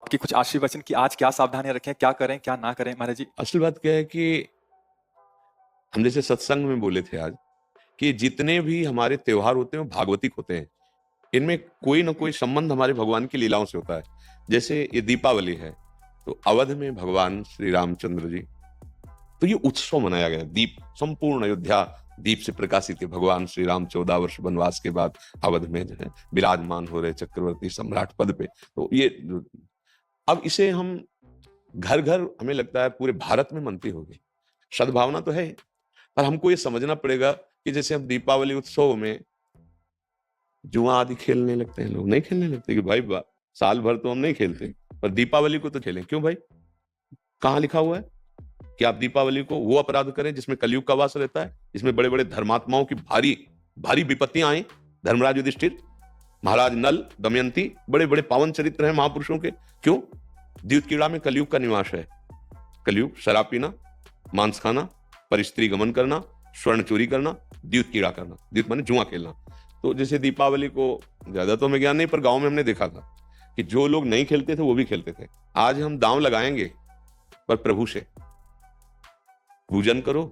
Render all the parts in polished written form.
आपके कुछ आशीर्वचन कि आज क्या सावधानियां रखें, क्या करें, क्या ना करें महाराज जी? असल बात क्या है कि हम जैसे सत्संग में बोले थे आज कि जितने भी हमारे त्योहार होते हैं वो भागवतिक होते हैं। इनमें कोई ना कोई संबंध हमारे भगवान की लीलाओं से होता है। जैसे ये दीपावली है, तो अवध में भगवान श्री रामचंद्र जी, तो ये उत्सव मनाया गया। दीप, संपूर्ण अयोध्या दीप से प्रकाशित है। भगवान श्री राम 14 वर्ष वनवास के बाद अवध में जो है विराजमान हो रहे चक्रवर्ती सम्राट पद पे। तो ये अब इसे हम घर घर, हमें लगता है पूरे भारत में मनती होगी। सद्भावना तो है, पर हमको ये समझना पड़ेगा कि जैसे हम दीपावली उत्सव में जुआ आदि खेलने लगते हैं, लोग नहीं खेलने लगते कि भाई साल भर तो हम नहीं खेलते, पर दीपावली को तो खेलें। क्यों भाई? कहाँ लिखा हुआ है कि आप दीपावली को वो अपराध करें जिसमें कलयुग का वास रहता है, जिसमें बड़े बड़े धर्मात्माओं की भारी भारी विपत्तियां आई। धर्मराज युधिष्ठिर, महाराज नल, दमयंती, बड़े बड़े पावन चरित्र हैं महापुरुषों के। क्यों? द्यूत कीड़ा में कलयुग का निवास है। कलयुग शराब पीना, मांस खाना, पर स्त्री गमन करना, स्वर्ण चोरी करना, द्यूत कीड़ा करना। द्यूत माने जुआ खेलना। तो जैसे दीपावली को ज्यादा तो हमें ज्ञान नहीं, पर गांव में हमने देखा था कि जो लोग नहीं खेलते थे वो भी खेलते थे। आज हम दांव लगाएंगे, पर प्रभु से पूजन करो,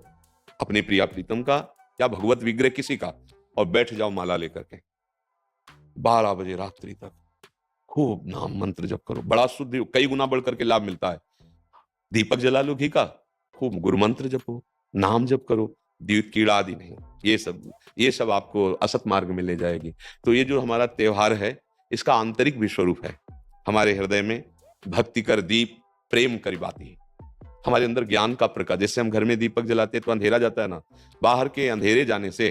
अपने प्रिया प्रीतम का या भगवत विग्रह किसी का, और बैठ जाओ माला लेकर के 12 बजे रात्रि तक खूब नाम मंत्र जप करो। बड़ा शुद्ध, कई गुना बढ़ करके लाभ मिलता है। दीपक जला लो घी का, खूब गुरु मंत्र जपो, नाम जप करो, द्यूत कीड़ा आदि नहीं। ये सब आपको असत मार्ग में ले जाएगी। तो ये जो हमारा त्योहार है, इसका आंतरिक भी स्वरूप है। हमारे हृदय में भक्ति कर दीप प्रेम करी बाती, हमारे अंदर ज्ञान का प्रकाश। जैसे हम घर में दीपक जलाते हैं तो अंधेरा जाता है ना, बाहर के अंधेरे जाने से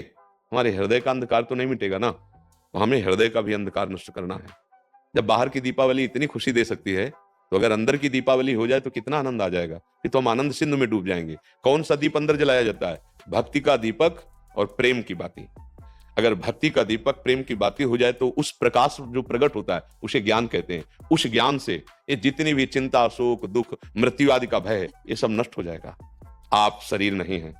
हमारे हृदय का अंधकार तो नहीं मिटेगा ना, तो हमें हृदय का भी अंधकार नष्ट करना है। जब बाहर की दीपावली इतनी खुशी दे सकती है, तो अगर अंदर की दीपावली हो जाए तो कितना आनंद आ जाएगा। फिर तो हम आनंद सिंधु में डूब जाएंगे। कौन सा दीप अंदर जलाया जाता है? भक्ति का दीपक और प्रेम की बाती। अगर भक्ति का दीपक प्रेम की बाती हो जाए तो उस प्रकाश जो प्रकट होता है उसे ज्ञान कहते हैं। उस ज्ञान से ये जितनी भी चिंता, शोक, दुख, मृत्यु आदि का भय है, ये सब नष्ट हो जाएगा। आप शरीर नहीं है,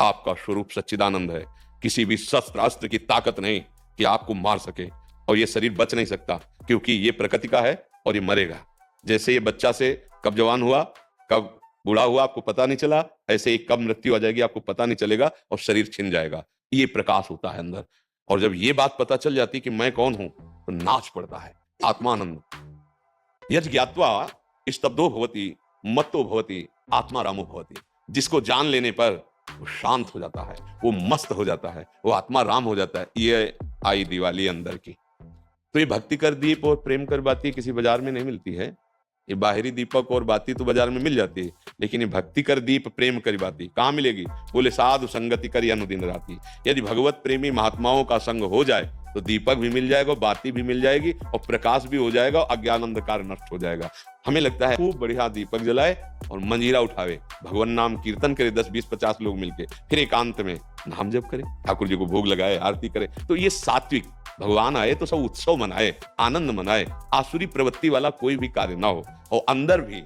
आपका स्वरूप सच्चिदानंद है। किसी भी शस्त्र अस्त्र की ताकत नहीं कि आपको मार सके, और ये शरीर बच नहीं सकता, क्योंकि ये प्रकृति का है और ये मरेगा। जैसे ये बच्चा से कब जवान हुआ, कब बूढ़ा हुआ आपको पता नहीं चला, ऐसे ही कब मृत्यु आ जाएगी आपको पता नहीं चलेगा, और शरीर छिन जाएगा। ये प्रकाश होता है अंदर। और जब ये बात पता चल जाती कि मैं कौन हूं, तो नाच पड़ता है आत्मानंद। यज ज्ञात्वा स्तब्धो भवति, मत्तो भवति, आत्मा रामो भवति। जिसको जान लेने पर वो शांत हो जाता है, वो मस्त हो जाता है, वो आत्मा राम हो जाता है। ये आई दिवाली अंदर की। तो ये भक्ति कर दीप और प्रेम कर बाती किसी बाजार में नहीं मिलती है। ये बाहरी दीपक और बाती तो बाजार में मिल जाती है, लेकिन ये भक्ति कर दीप प्रेम कर बाती कहाँ मिलेगी? बोले साधु संगति करी अनुदिन राती। यदि भगवत प्रेमी महात्माओं का संग हो जाए तो दीपक भी मिल जाएगा, बाती भी मिल जाएगी, और प्रकाश भी हो जाएगा, अज्ञान अंधकार नष्ट हो जाएगा। हमें लगता है खूब बढ़िया दीपक जलाए और मंजीरा उठावे, भगवान नाम कीर्तन करे 10, 20, 50 लोग मिलके, फिर एकांत में नाम जप करे, ठाकुर जी को भोग लगाए, आरती करे। तो ये सात्विक, भगवान आए तो सब उत्सव मनाए, आनंद मनाए, आसुरी प्रवृत्ति वाला कोई भी कार्य ना हो। और अंदर भी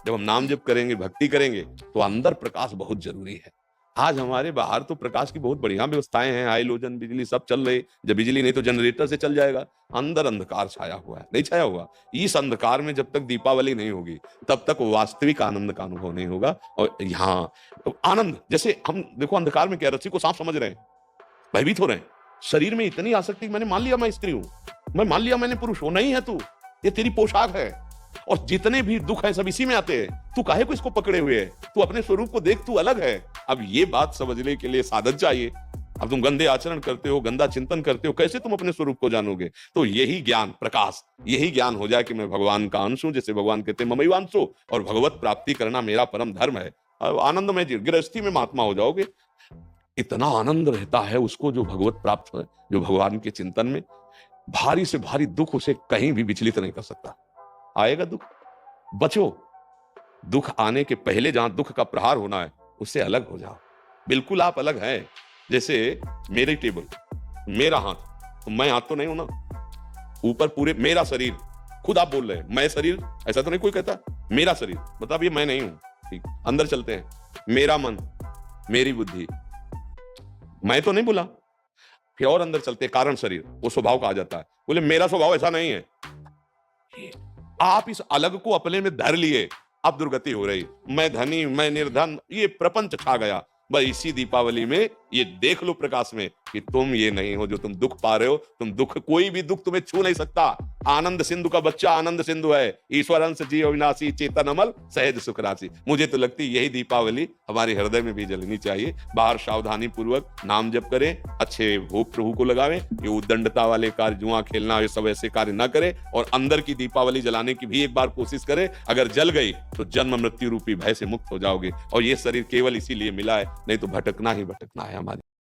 जब हम नाम जप करेंगे, भक्ति करेंगे, तो अंदर प्रकाश बहुत जरूरी है। आज हमारे बाहर तो प्रकाश की बहुत बढ़िया व्यवस्थाएं हैं, हाइलोजन, बिजली सब चल रही। जब बिजली नहीं तो जनरेटर से चल जाएगा। अंदर अंधकार छाया हुआ है, नहीं छाया हुआ। इस अंधकार में जब तक दीपावली नहीं होगी, तब तक वास्तविक आनंद का अनुभव नहीं होगा। और यहाँ आनंद, जैसे हम देखो अंधकार में क्या रस्सी को सांप समझ रहे हैं, भयभीत हो रहे हैं। शरीर में इतनी आसक्ति, मैंने मान लिया मैं स्त्री हूं, मैं मान लिया मैंने पुरुष हूं। नहीं है तू, ये तेरी पोशाक है, और जितने भी दुख है सब इसी में आते हैं। तू काहे को इसको पकड़े हुए है? तू अपने स्वरूप को देख, तू अलग है। अब ये बात समझने के लिए साधन चाहिए। अब तुम गंदे आचरण करते हो, गंदा चिंतन करते हो, कैसे तुम अपने स्वरूप को जानोगे? तो यही ज्ञान, प्रकाश, यही ज्ञान हो जाए कि मैं भगवान का अंश हूं। जैसे भगवान कहते हैं ममैवांशो, और भगवत प्राप्ति करना मेरा परम धर्म है। आनंदमय गृहस्थी में महात्मा हो जाओगे। इतना आनंद रहता है उसको जो भगवत प्राप्त है, जो भगवान के चिंतन में। भारी से भारी दुख उसे कहीं भी विचलित नहीं कर सकता। आएगा दुख, बचो। दुख आने के पहले जहां दुख का प्रहार होना है, उससे अलग हो जाओ। बिल्कुल आप अलग हैं। जैसे मेरी टेबल, मेरा हाथ, तो मैं हाथ तो नहीं हूं ना। ऊपर पूरे मेरा शरीर, खुद आप बोल रहे हैं मैं शरीर, ऐसा तो नहीं कोई कहता। मेरा शरीर मतलब ये मैं नहीं हूं। ठीक, अंदर चलते हैं। मेरा मन, मेरी बुद्धि, मैं तो नहीं बोला। फिर और अंदर चलते, कारण शरीर, वो स्वभाव कहा जाता है। बोले मेरा स्वभाव ऐसा नहीं है। आप इस अलग को अपने में धर लिए, अब दुर्गति हो रही। मैं धनी, मैं निर्धन, ये प्रपंच छा गया। बस इसी दीपावली में ये देख लो प्रकाश में कि तुम ये नहीं हो जो तुम दुख पा रहे हो। तुम दुख, कोई भी दुख तुम्हें छू नहीं सकता। आनंद सिंधु का बच्चा आनंद सिंधु है। ईश्वर अंश जीव अविनाशी, चेतन अमल, सहज सुख राशि। मुझे तो लगती है यही दीपावली हमारे हृदय में भी जलनी चाहिए। बाहर सावधानी पूर्वक नाम जप करें, अच्छे भोग प्रभु को लगावें, ये उद्दंडता वाले कार्य, जुआ खेलना, ये सब ऐसे कार्य ना करें। और अंदर की दीपावली जलाने की भी एक बार कोशिश करें। अगर जल गई तो जन्म मृत्यु रूपी भय से मुक्त हो जाओगे। और ये शरीर केवल इसीलिए मिला है, नहीं तो भटकना ही भटकना है हमारे।